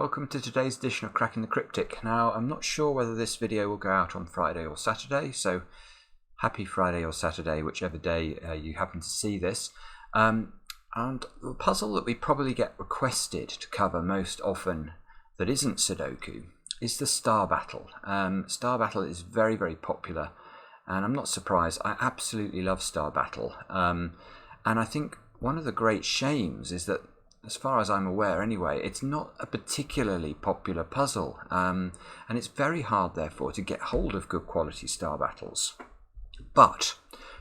welcome to today's edition of Cracking the Cryptic. Now, I'm not sure whether this video will go out on Friday or Saturday, so happy Friday or Saturday, whichever day you happen to see this. And the puzzle that we probably get requested to cover most often that isn't Sudoku is the Star Battle. Star Battle is very, very popular, and I'm not surprised. I absolutely love Star Battle. And I think one of the great shames is that, as far as I'm aware anyway, it's not a particularly popular puzzle, and it's very hard therefore to get hold of good quality Star Battles. But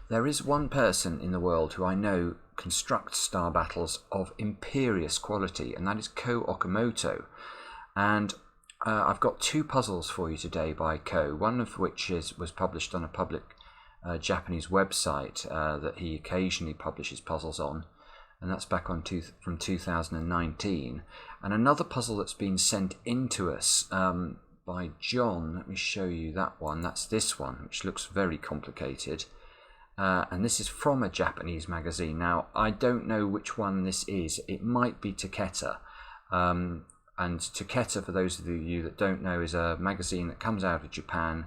there is one person in the world who I know constructs Star Battles of imperious quality, and that is Ko Okamoto. And I've got two puzzles for you today by Ko, one of which was published on a public Japanese website that he occasionally publishes puzzles on, and that's back on from 2019. And another puzzle that's been sent in to us by John. Let me show you that one. That's this one, which looks very complicated. And this is from a Japanese magazine. Now, I don't know which one this is. It might be Toketa. And Toketa, for those of you that don't know, is a magazine that comes out of Japan.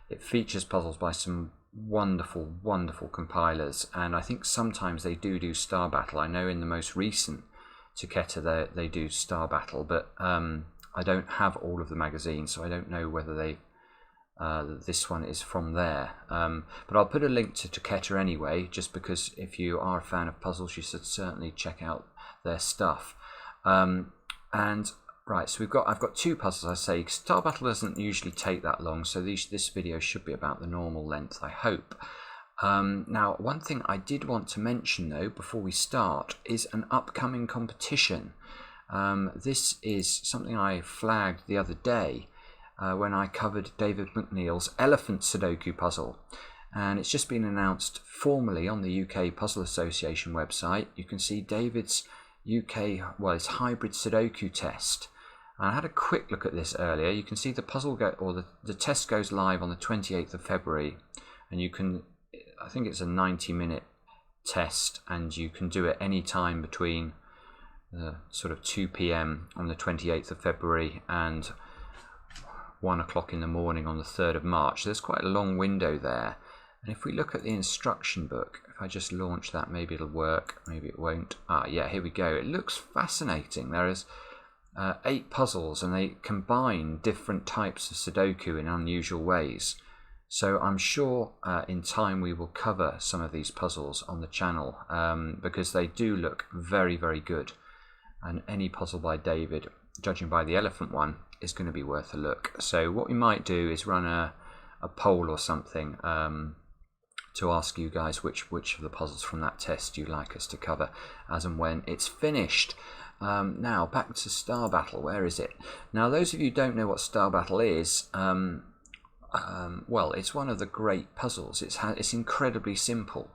It features puzzles by some wonderful, wonderful compilers, and I think sometimes they do Star Battle. I know in the most recent Toketa they do Star Battle, but I don't have all of the magazines, so I don't know whether this one is from there. But I'll put a link to Toketa anyway, just because if you are a fan of puzzles, you should certainly check out their stuff. Right, so I've got two puzzles. I say Star Battle doesn't usually take that long, so this video should be about the normal length, I hope. Now, one thing I did want to mention though before we start is an upcoming competition. This is something I flagged the other day when I covered David McNeill's Elephant Sudoku puzzle, and it's just been announced formally on the UK Puzzle Association website. You can see David's his hybrid Sudoku test. I had a quick look at this earlier. You can see the puzzle the test goes live on the 28th of February, and I think it's a 90-minute test, and you can do it any time between sort of 2 p.m. on the 28th of February and 1 o'clock in the morning on the 3rd of March. There's quite a long window there. And if we look at the instruction book, if I just launch that, maybe it'll work, maybe it won't. Yeah, here we go. It looks fascinating. There is 8 puzzles, and they combine different types of Sudoku in unusual ways. So I'm sure in time we will cover some of these puzzles on the channel, because they do look very, very good. And any puzzle by David, judging by the elephant one, is going to be worth a look. So what we might do is run a poll or something to ask you guys which of the puzzles from that test you'd like us to cover as and when it's finished. Now back to Star Battle. Where is it? Now, those of you who don't know what Star Battle is, well, it's one of the great puzzles. It's incredibly simple.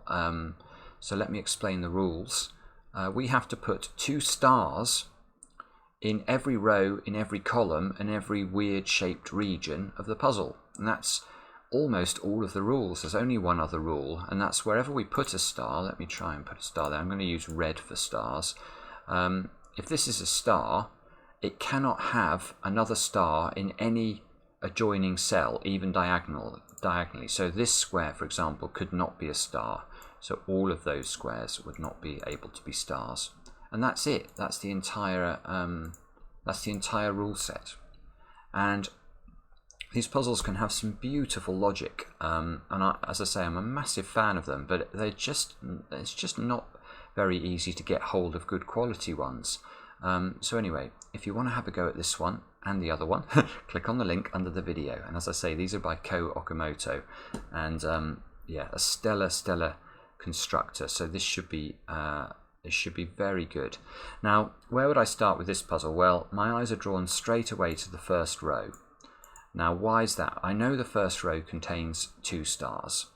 So let me explain the rules. We have to put 2 stars in every row, in every column, and every weird shaped region of the puzzle, and that's almost all of the rules. There's only one other rule, and that's wherever we put a star. Let me try and put a star there. I'm going to use red for stars. If this is a star, it cannot have another star in any adjoining cell, even diagonally. So this square, for example, could not be a star. So all of those squares would not be able to be stars. And that's it. That's the entire rule set. And these puzzles can have some beautiful logic. As I say, I'm a massive fan of them, but it's just not very easy to get hold of good quality ones. So anyway, if you want to have a go at this one and the other one, click on the link under the video. And as I say, these are by Ko Okamoto, and yeah, a stellar constructor. So this should be very good. Now, where would I start with this puzzle? Well, my eyes are drawn straight away to the first row. Now, why is that? I know the first row contains 2 stars.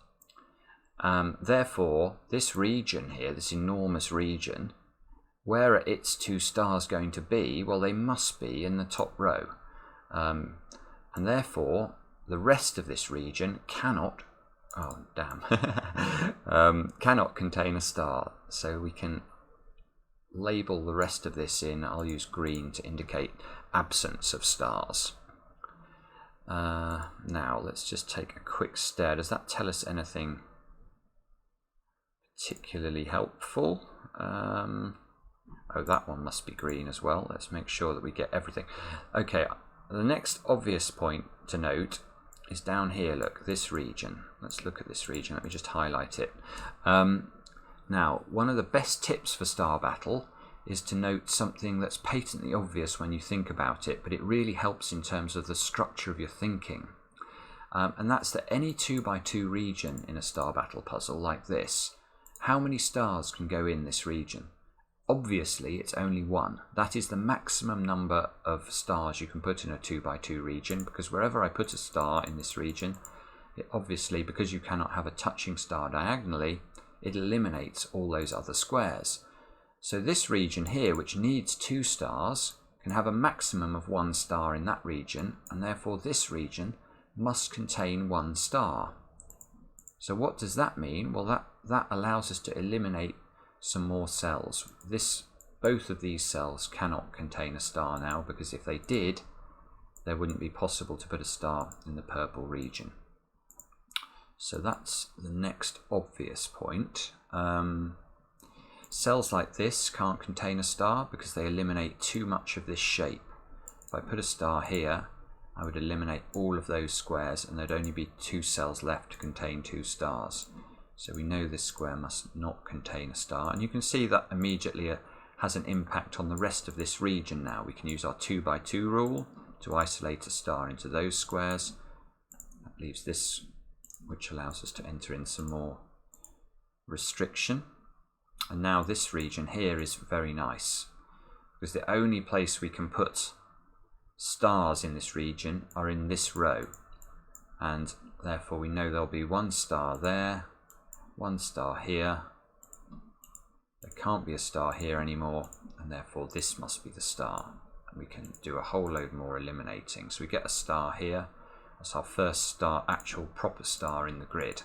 Therefore, this region here, this enormous region, where are its 2 stars going to be? Well, they must be in the top row. And therefore, the rest of this region cannot, cannot contain a star. So we can label the rest of this in, I'll use green to indicate absence of stars. Now let's just take a quick stare. Does that tell us anything particularly helpful? Oh, that one must be green as well. Let's make sure that we get everything. Okay, the next obvious point to note is down here. Look, this region. Let's look at this region. Let me just highlight it. Now, one of the best tips for Star Battle is to note something that's patently obvious when you think about it, but it really helps in terms of the structure of your thinking. And that's that any 2x2 region in a Star Battle puzzle like this, how many stars can go in this region? Obviously, it's only one. That is the maximum number of stars you can put in a 2x2 region, because wherever I put a star in this region, it obviously, because you cannot have a touching star diagonally, it eliminates all those other squares. So this region here, which needs 2 stars, can have a maximum of 1 star in that region, and therefore this region must contain 1 star. So what does that mean? Well, that allows us to eliminate some more cells. Both of these cells cannot contain a star now, because if they did, there wouldn't be possible to put a star in the purple region. So that's the next obvious point. Cells like this can't contain a star because they eliminate too much of this shape. If I put a star here, I would eliminate all of those squares and there'd only be 2 cells left to contain 2 stars. So we know this square must not contain a star, and you can see that immediately has an impact on the rest of this region now. We can use our 2x2 rule to isolate a star into those squares. That leaves this, which allows us to enter in some more restriction. And now this region here is very nice, because the only place we can put stars in this region are in this row, and therefore we know there'll be 1 star there, 1 star here. There can't be a star here anymore, and therefore this must be the star. And we can do a whole load more eliminating. So we get a star here. That's our first star, actual proper star in the grid.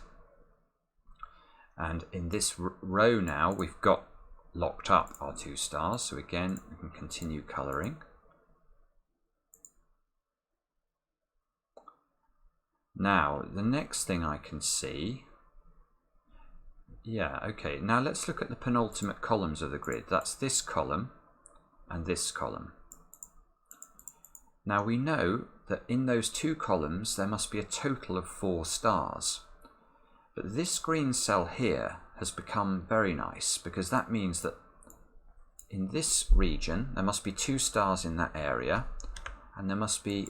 And in this row now, we've got locked up our 2 stars. So again, we can continue colouring. Now, the next thing I can see, yeah, okay, now let's look at the penultimate columns of the grid. That's this column and this column. Now we know that in those 2 columns there must be a total of 4 stars. But this green cell here has become very nice, because that means that in this region there must be 2 stars in that area, and there must be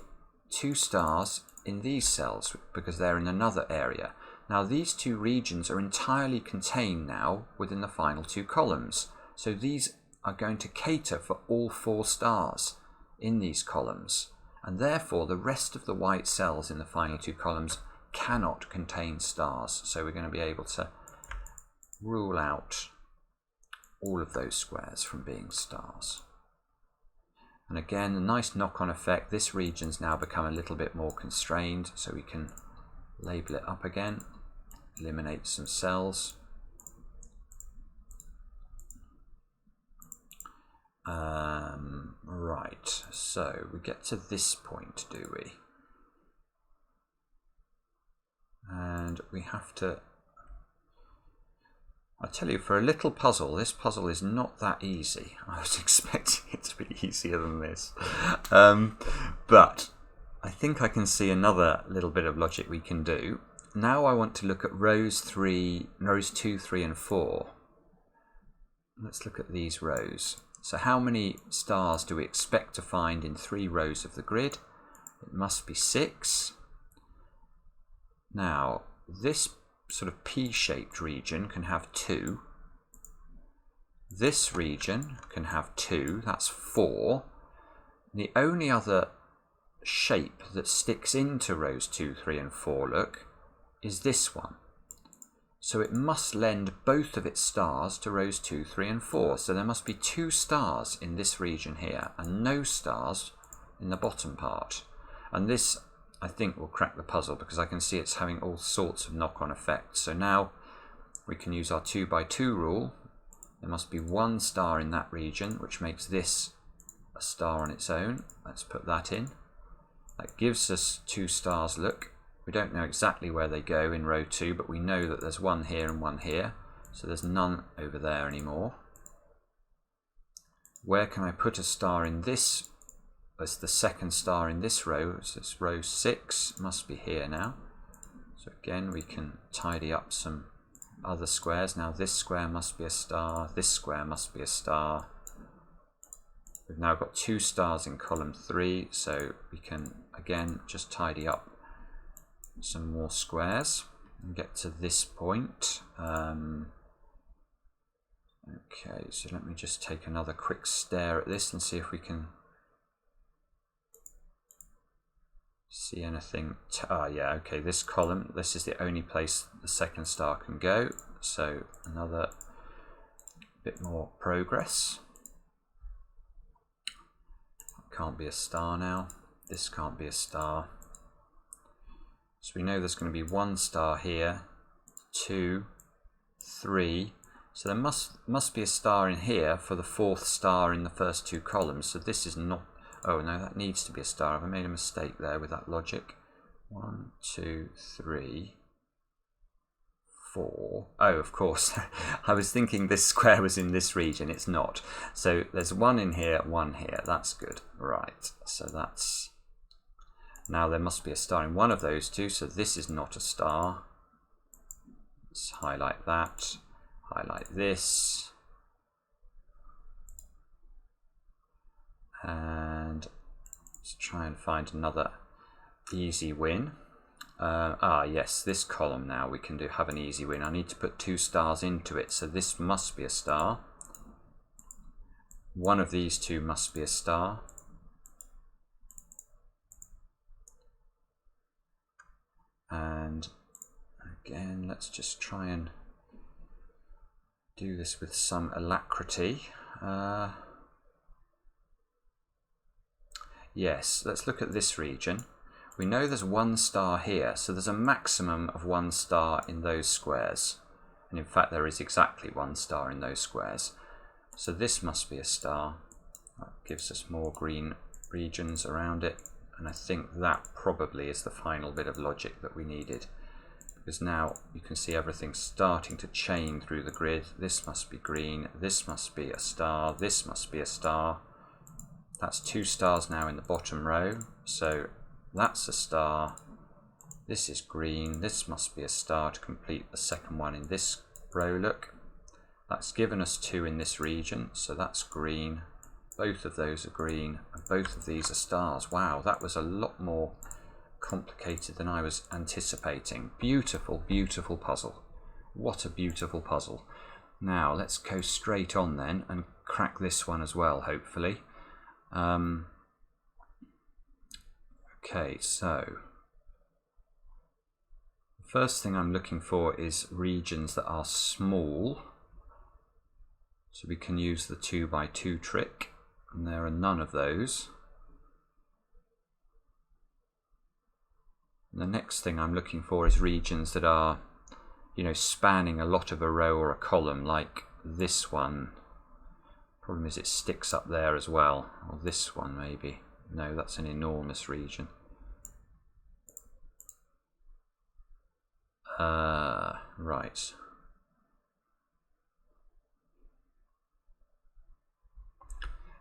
2 stars in these cells because they're in another area. Now these 2 regions are entirely contained now within the final 2 columns. So these are going to cater for all 4 stars in these columns, and therefore the rest of the white cells in the final 2 columns cannot contain stars. So we're going to be able to rule out all of those squares from being stars. And again, a nice knock-on effect. This region's now become a little bit more constrained, so we can label it up again, eliminate some cells. Right, so we get to this point, do we? And we have to, I tell you, for a little puzzle, this puzzle is not that easy. I was expecting it to be easier than this. But I think I can see another little bit of logic we can do. Now I want to look at rows 2, 3 and 4. Let's look at these rows. So how many stars do we expect to find in 3 rows of the grid? It must be 6. Now, this sort of P-shaped region can have 2. This region can have 2, that's 4. The only other shape that sticks into rows 2, 3 and 4, look, is this one. So it must lend both of its stars to rows 2, 3 and 4. So there must be 2 stars in this region here and no stars in the bottom part. And this, I think, will crack the puzzle, because I can see it's having all sorts of knock-on effects. So now we can use our 2x2 rule. There must be 1 star in that region, which makes this a star on its own. Let's put that in. That gives us 2 stars, look. We don't know exactly where they go in row 2, but we know that there's one here and one here. So there's none over there anymore. Where can I put a star in this? As the second star in this row, so it's row 6, must be here now. So again, we can tidy up some other squares. Now this square must be a star, this square must be a star. We've now got 2 stars in column 3, so we can again just tidy up some more squares and get to this point. Okay, so let me just take another quick stare at this and see if we can see anything. Yeah, okay, this column, this is the only place the second star can go, so another bit more progress. Can't be a star now. This can't be a star. So we know there's going to be 1 star here, 2, 3. So there must be a star in here for the 4th star in the first 2 columns. So this is not. Oh no, that needs to be a star. Have I made a mistake there with that logic? 1, 2, 3, 4. Oh, of course. I was thinking this square was in this region. It's not. So there's 1 in here, 1 here. That's good. Right. So that's. Now there must be a star in one of those 2. So this is not a star. Let's highlight that. Highlight this. And let's try and find another easy win. Yes, this column now we can have an easy win. I need to put 2 stars into it, so this must be a star. One of these 2 must be a star. And again, let's just try and do this with some alacrity. Yes, let's look at this region. We know there's 1 star here, so there's a maximum of 1 star in those squares. And in fact, there is exactly 1 star in those squares. So this must be a star. That gives us more green regions around it. And I think that probably is the final bit of logic that we needed. Because now you can see everything starting to chain through the grid. This must be green, this must be a star, this must be a star. That's 2 stars now in the bottom row, so that's a star. This is green, this must be a star to complete the second one in this row, look. That's given us 2 in this region, so that's green. Both of those are green, and both of these are stars. Wow, that was a lot more complicated than I was anticipating. Beautiful, beautiful puzzle. What a beautiful puzzle. Now let's go straight on then and crack this one as well, hopefully. Okay, so the first thing I'm looking for is regions that are small, so we can use the 2 by 2 trick, and there are none of those. The next thing I'm looking for is regions that are, you know, spanning a lot of a row or a column, like this one. Problem is it sticks up there as well, or this one maybe. No, that's an enormous region. Right.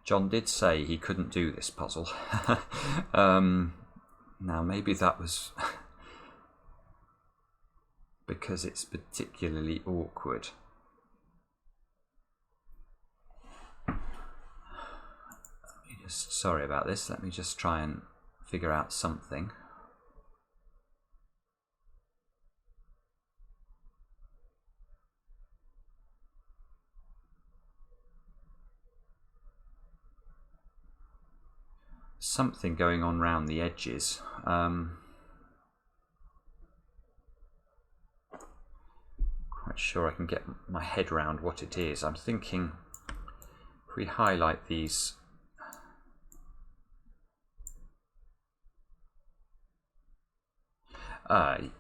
John did say he couldn't do this puzzle. Now maybe that was because it's particularly awkward. Sorry about this, let me just try and figure out something. Something going on round the edges. Quite sure I can get my head round what it is. I'm thinking if we highlight these the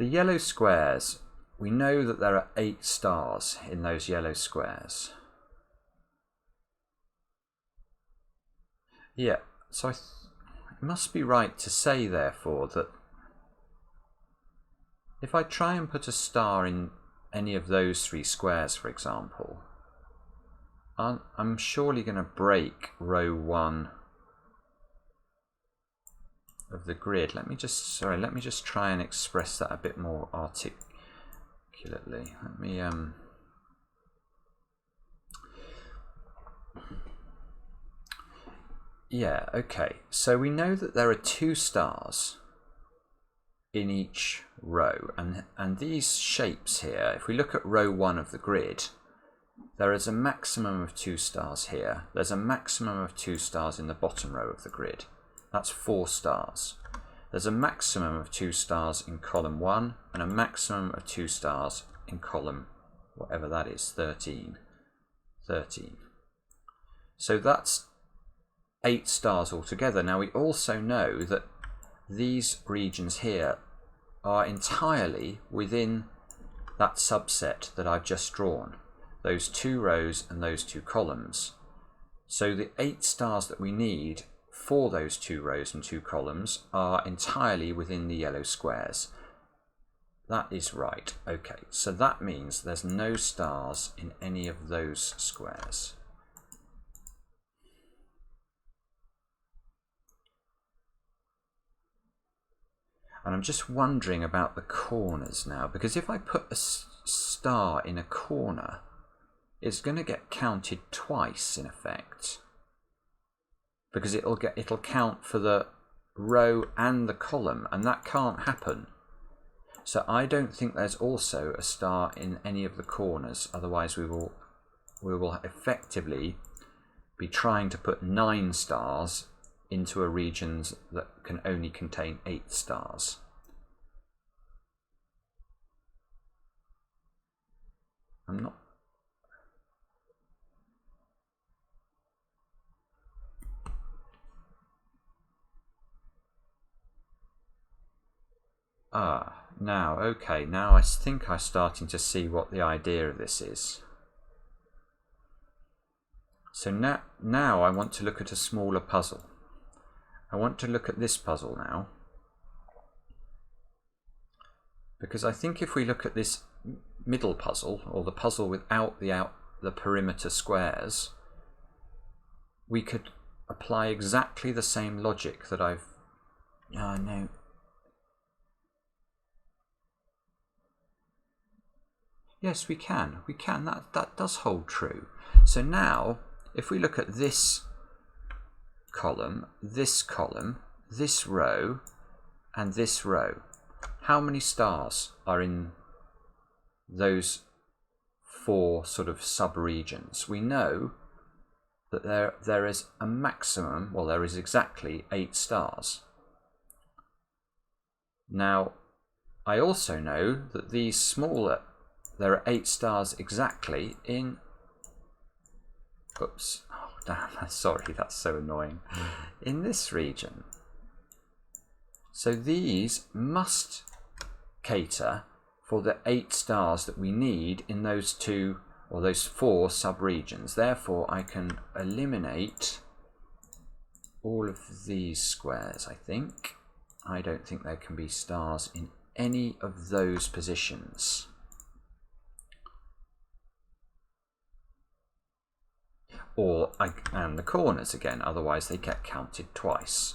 yellow squares, we know that there are 8 stars in those yellow squares. Yeah, so it must be right to say, therefore, that if I try and put a star in any of those three squares, for example, I'm surely going to break row 1 of the grid. Let me just try and express that a bit more articulately. Let me yeah, okay. So we know that there are 2 stars in each row, and these shapes here, if we look at row 1 of the grid, there is a maximum of 2 stars here. There's a maximum of 2 stars in the bottom row of the grid. That's 4 stars. There's a maximum of 2 stars in column 1 and a maximum of 2 stars in column, whatever that is, 13. So that's 8 stars altogether. Now we also know that these regions here are entirely within that subset that I've just drawn, those 2 rows and those 2 columns. So the 8 stars that we need for those 2 rows and 2 columns are entirely within the yellow squares. That is right. Okay, so that means there's no stars in any of those squares. And I'm just wondering about the corners now, because if I put a star in a corner, it's going to get counted twice in effect, because it'll count for the row and the column, and that can't happen. So I don't think there's also a star in any of the corners, otherwise we will effectively be trying to put 9 stars into a region that can only contain 8 stars. I'm not... Now, okay, now I think I'm starting to see what the idea of this is. So now I want to look at a smaller puzzle. I want to look at this puzzle now, because I think if we look at this middle puzzle, or the puzzle without the perimeter squares, we could apply exactly the same logic that I've... no. Yes, we can. That does hold true. So now, if we look at this column, this row, and this row, how many stars are in those 4 sort of sub-regions? We know that there is a maximum, well, there is exactly 8 stars. Now, I also know that these smaller, there are 8 stars exactly in... Oops. Oh, damn. Sorry, that's so annoying. In this region. So these must cater for the 8 stars that we need in those 2 or those 4 sub-regions. Therefore, I can eliminate all of these squares, I think. I don't think there can be stars in any of those positions. And the corners again, otherwise they get counted twice.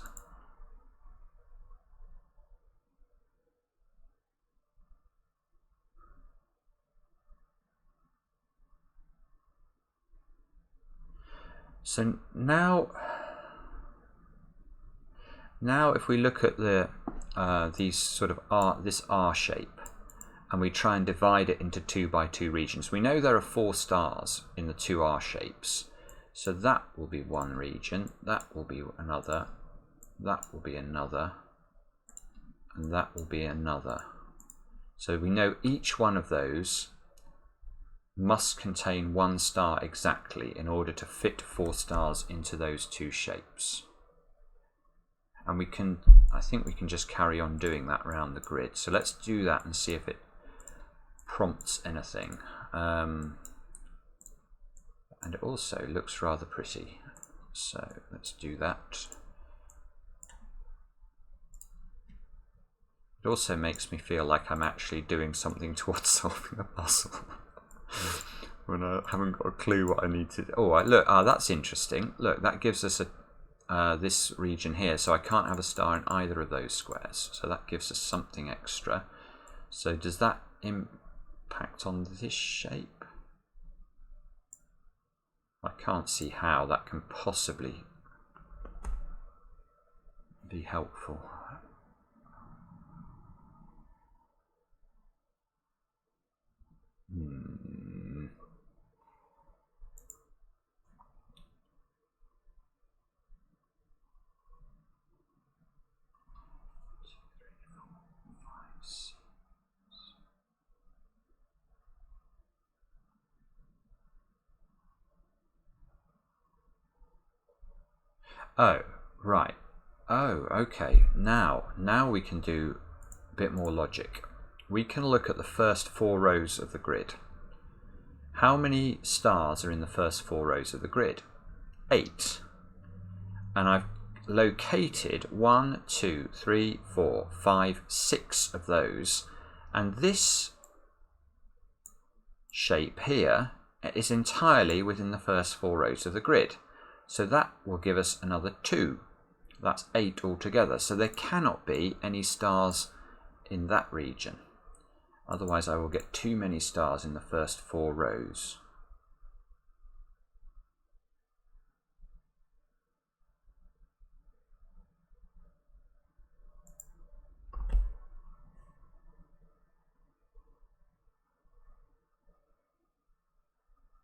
So now if we look at the these sort of this R shape, and we try and divide it into 2 by 2 regions, we know there are 4 stars in the 2 R shapes. So that will be one region, that will be another, that will be another, and that will be another. So we know each one of those must contain 1 star exactly in order to fit 4 stars into those 2 shapes. And I think we can just carry on doing that around the grid. So let's do that and see if it prompts anything. And it also looks rather pretty. So let's do that. It also makes me feel like I'm actually doing something towards solving a puzzle when I haven't got a clue what I need to do. Oh, look, that's interesting. Look, that gives us this region here, so I can't have a star in either of those squares. So that gives us something extra. So does that impact on this shape? I can't see how that can possibly be helpful. Oh, right. Oh, okay. Now we can do a bit more logic. We can look at the first 4 rows of the grid. How many stars are in the first 4 rows of the grid? 8. And I've located 1, 2, 3, 4, 5, 6 of those. And this shape here is entirely within the first 4 rows of the grid. So that will give us another 2. That's 8 altogether. So there cannot be any stars in that region. Otherwise I will get too many stars in the first 4 rows.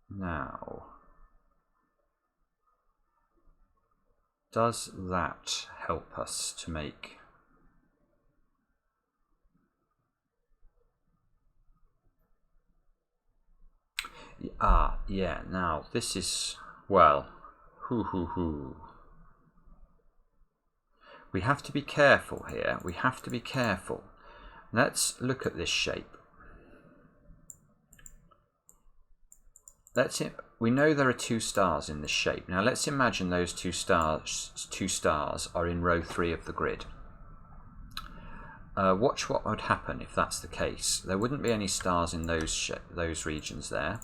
Now, does that help us to make yeah, now this is, well, we have to be careful here. We have to be careful. Let's look at this shape. We know there are 2 stars in this shape. Now let's imagine those two stars are in row 3 of the grid. Watch what would happen if that's the case. There wouldn't be any stars in those regions there.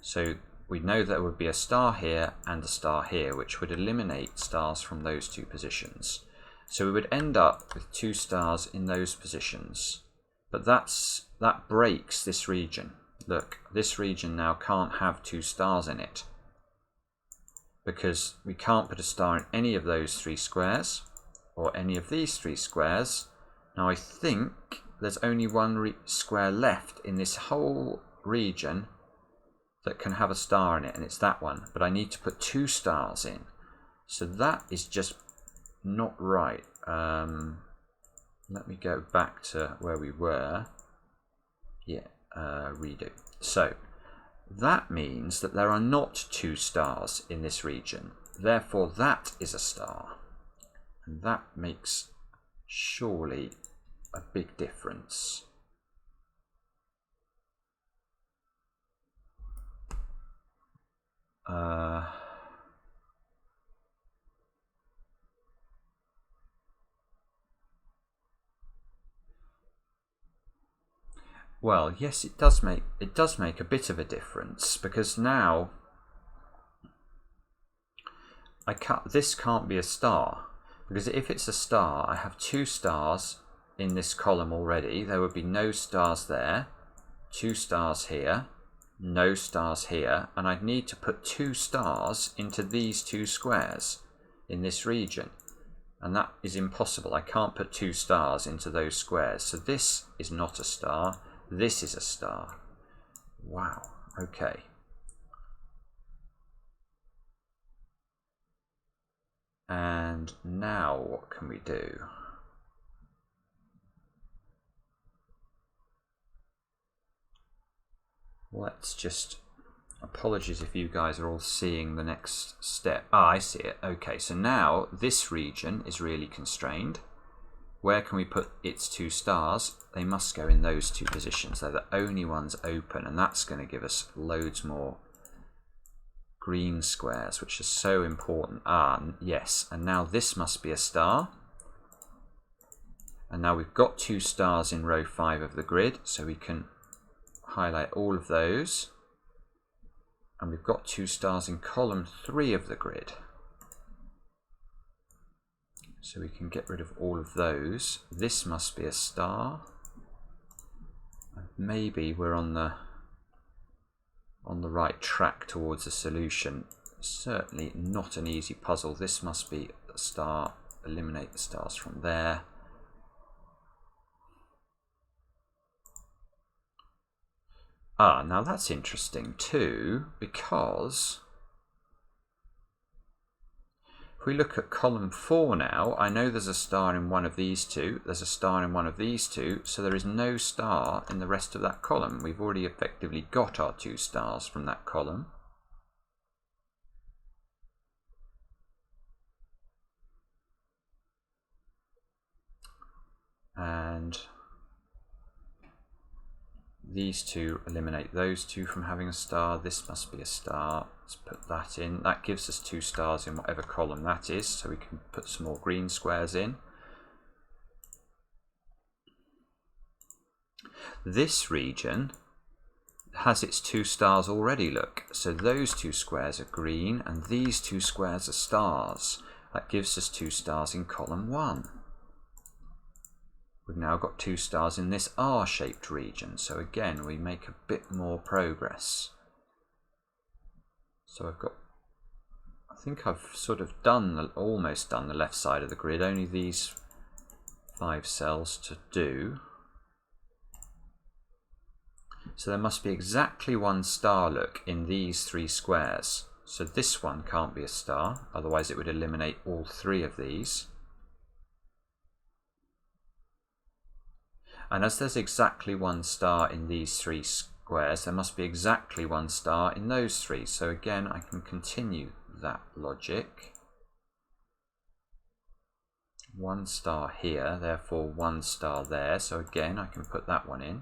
So we know there would be a star here and a star here, which would eliminate stars from those 2 positions. So we would end up with 2 stars in those positions. But that breaks this region. Look, this region now can't have 2 stars in it, because we can't put a star in any of those 3 squares or any of these 3 squares. Now I think there's only one square left in this whole region that can have a star in it, and it's that one. But I need to put 2 stars in. So that is just not right. Let me go back to where we were. Yeah. Redo. So that means that there are not 2 stars in this region. Therefore that is a star. And that makes surely a big difference. Well, yes, it does make a bit of a difference, because now this can't be a star, because if it's a star, I have 2 stars in this column already. There would be no stars there, 2 stars here, no stars here, and I'd need to put 2 stars into these 2 squares in this region, and that is impossible. I can't put 2 stars into those squares. So this is not a star. This is a star. Wow, okay. And now what can we do? Let's just, apologies if you guys are all seeing the next step. I see it. Okay, so now this region is really constrained. Where can we put its 2 stars? They must go in those 2 positions. They're the only ones open, and that's going to give us loads more green squares, which are so important. Ah, yes, and now this must be a star. And now we've got 2 stars in row 5 of the grid, so we can highlight all of those. And we've got 2 stars in column 3 of the grid. So we can get rid of all of those. This must be a star. Maybe we're on the right track towards a solution. Certainly not an easy puzzle. This must be a star. Eliminate the stars from there. Ah, now that's interesting too, because if we look at column 4 now, I know there's a star in one of these two, there's a star in one of these two, so there is no star in the rest of that column. We've already effectively got our 2 stars from that column. And these 2 eliminate those 2 from having a star. This must be a star. Let's put that in. That gives us 2 stars in whatever column that is, so we can put some more green squares in. This region has its 2 stars already, look. So those 2 squares are green and these 2 squares are stars. That gives us 2 stars in column 1. We've now got 2 stars in this R-shaped region, so again we make a bit more progress. So I think I've sort of almost done the left side of the grid, only these 5 cells to do. So there must be exactly 1 star, look, in these 3 squares. So this one can't be a star, otherwise it would eliminate all 3 of these. And as there's exactly 1 star in these 3 squares, there must be exactly 1 star in those 3. So again, I can continue that logic. 1 star here, therefore 1 star there. So again, I can put that one in.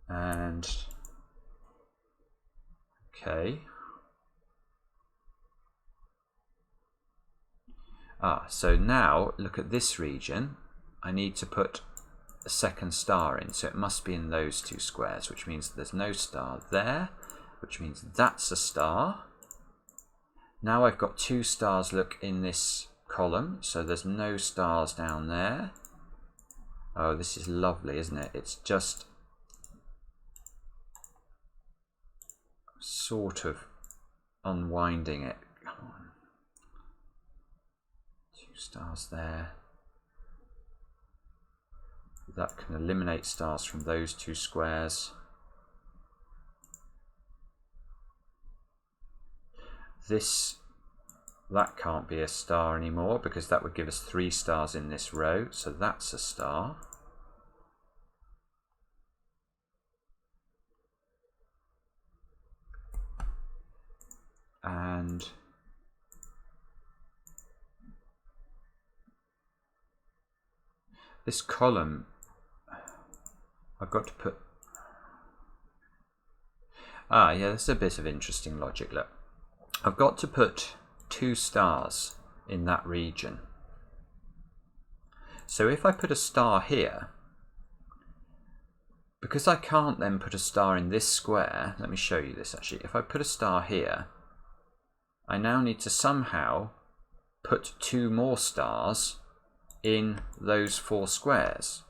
And okay. So now look at this region. I need to put a second star in, so it must be in those 2 squares, which means there's no star there, which means that's a star. Now I've got 2 stars, look, in this column, so there's no stars down there. Oh, this is lovely, isn't it? It's just sort of unwinding it. Come on. 2 stars there. That can eliminate stars from those 2 squares. That can't be a star anymore because that would give us 3 stars in this row, so that's a star. And this column, I've got to put... yeah, that's a bit of interesting logic, look. I've got to put 2 stars in that region. So if I put a star here, because I can't then put a star in this square, let me show you this actually. If I put a star here, I now need to somehow put 2 more stars in those 4 squares.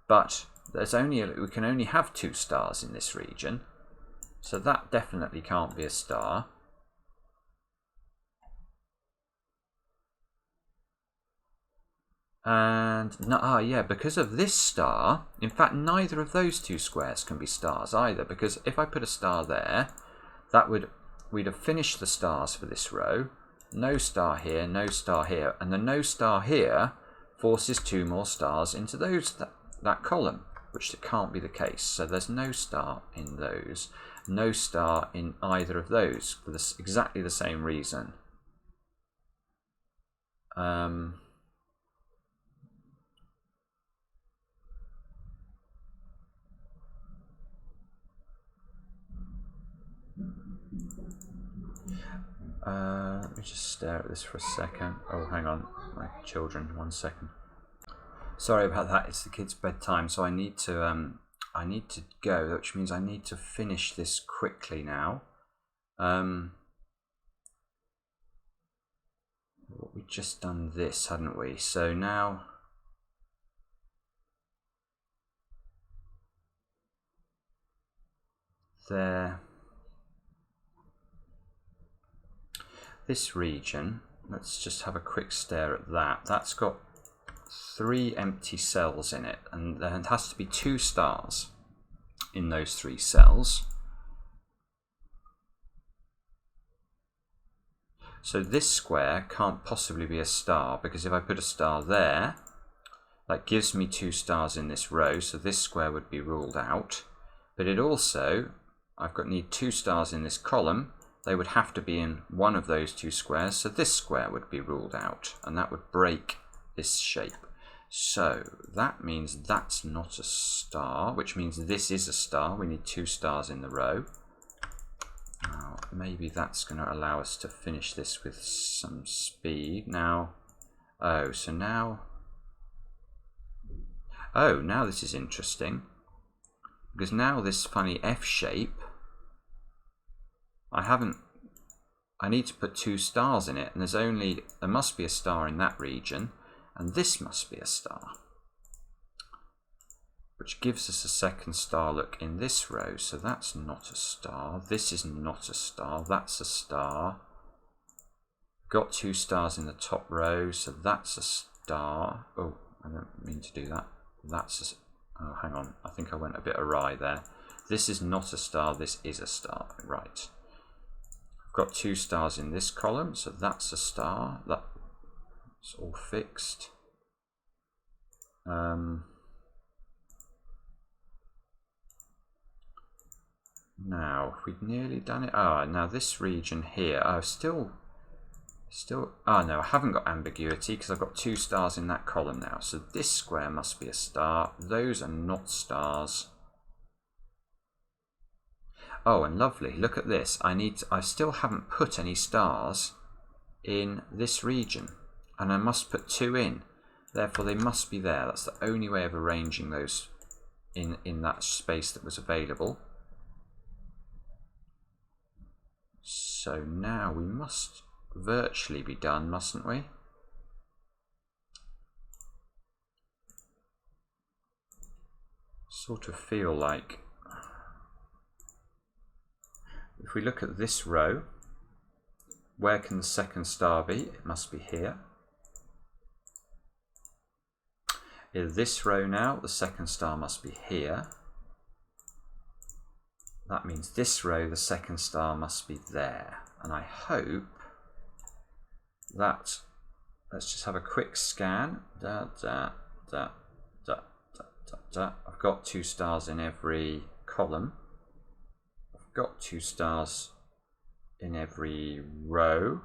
But we can only have 2 stars in this region, so that definitely can't be a star. And yeah, because of this star, in fact neither of those 2 squares can be stars either, because if I put a star there, we'd have finished the stars for this row. No star here, no star here, and the no star here forces 2 more stars into that column, which can't be the case. So there's no star in those, no star in either of those for exactly the same reason. Let me just stare at this for a second. Oh, hang on, my children, 1 second. Sorry about that. It's the kids' bedtime, so I need to go, which means I need to finish this quickly now. We've just done this, hadn't we? So now there. This region, let's just have a quick stare at that. That's got 3 empty cells in it, and there has to be 2 stars in those 3 cells. So this square can't possibly be a star, because if I put a star there, that gives me 2 stars in this row, so this square would be ruled out. But it also, need 2 stars in this column. They would have to be in one of those 2 squares, so this square would be ruled out, and that would break this shape. So that means that's not a star, which means this is a star. We need 2 stars in the row. Now, maybe that's going to allow us to finish this with some speed. Now, now this is interesting, because now this funny F shape, I need to put 2 stars in it, and there must be a star in that region, and this must be a star, which gives us a second star look in this row. So that's not a star, this is not a star, that's a star. Got 2 stars in the top row, so that's a star. Oh, I don't mean to do that. Oh, hang on, I think I went a bit awry there. This is not a star, this is a star, right. Got 2 stars in this column, so that's a star. That's all fixed. Now we've nearly done it. Now this region here, no, I haven't got ambiguity because I've got 2 stars in that column now. So this square must be a star. Those are not stars. Oh, and lovely, look at this. I still haven't put any stars in this region, and I must put 2 in. Therefore, they must be there. That's the only way of arranging those in that space that was available. So now we must virtually be done, mustn't we? Sort of feel like, if we look at this row, where can the second star be? It must be here. In this row now, the second star must be here. That means this row, the second star must be there. And I hope that, let's just have a quick scan. I've got 2 stars in every column. I've got 2 stars in every row.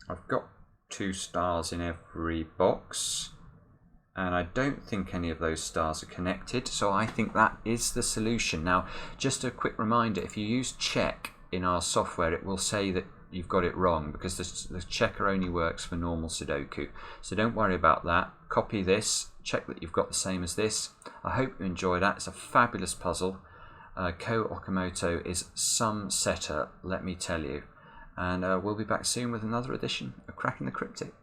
I've got 2 stars in every box, and I don't think any of those stars are connected, so I think that is the solution. Now, just a quick reminder, if you use check in our software, it will say that you've got it wrong, because the checker only works for normal Sudoku. So don't worry about that. Copy this, check that you've got the same as this. I hope you enjoyed that. It's a fabulous puzzle. Ko Okamoto is some setter, let me tell you. And we'll be back soon with another edition of Cracking the Cryptic.